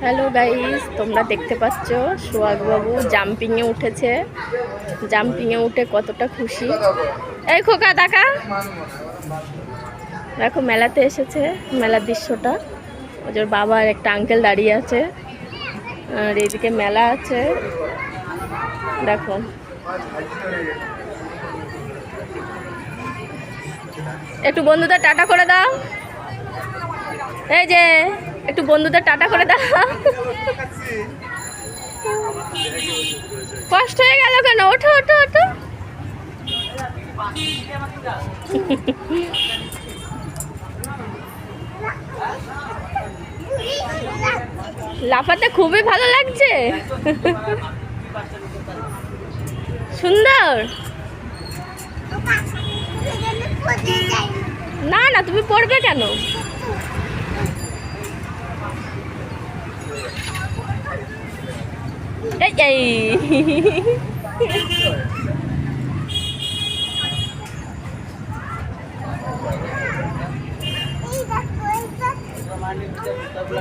Hello guys, তোমরা দেখতে পাচ্ছ সোহাগ বাবু জাম্পিংয়ে উঠেছে। জাম্পিংয়ে উঠে কতটা খুশি। এই খোকা দেখা, দেখো মেলাতে এসেছে, মেলার দৃশ্যটা। ওদের বাবার একটা আঙ্কেল দাঁড়িয়ে আছে, আর এইদিকে মেলা আছে। দেখো একটু বন্ধুদের টাটা করে দাও। এই যে একটু বন্ধুদের টাটা করে দাও। কষ্ট হয়ে গেল কেন? ওঠো ওঠো ওঠো। লাফাতে খুবই ভালো লাগছে, সুন্দর। না না, তুমি পড়বে কেন? এই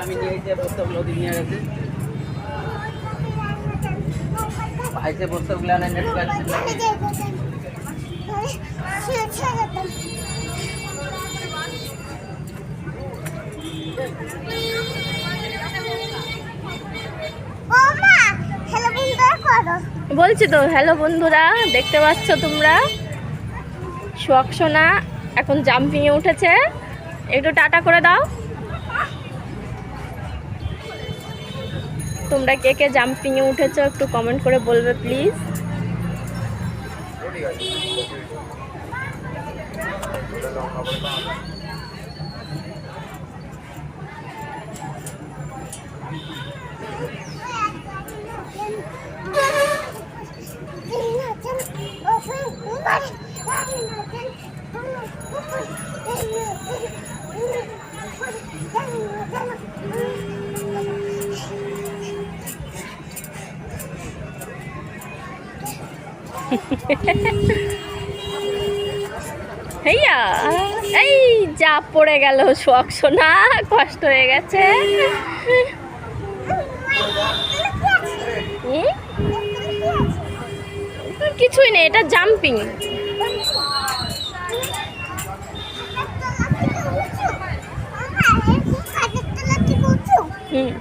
আমি নিয়ে এসে বস্তাগুলো নিয়ে গেছে ভাইসে বস্তাগুলো আনে নেট পাচ্ছে বলছি তো হ্যালো বন্ধুরা, দেখতে পাচ্ছ তোমরা সোহাগ সোনা এখন জাম্পিংয়ে উঠেছে। একটু টাটা করে দাও। তোমরা কে কে জাম্পিংয়ে উঠেছো একটু কমেন্ট করে বলবে প্লিজ। হেইয়া, এই যা পড়ে গেল সোহাগ সোনা, কষ্ট হয়ে গেছে। কিছুই নেই, এটা জাম্পিং। হুম।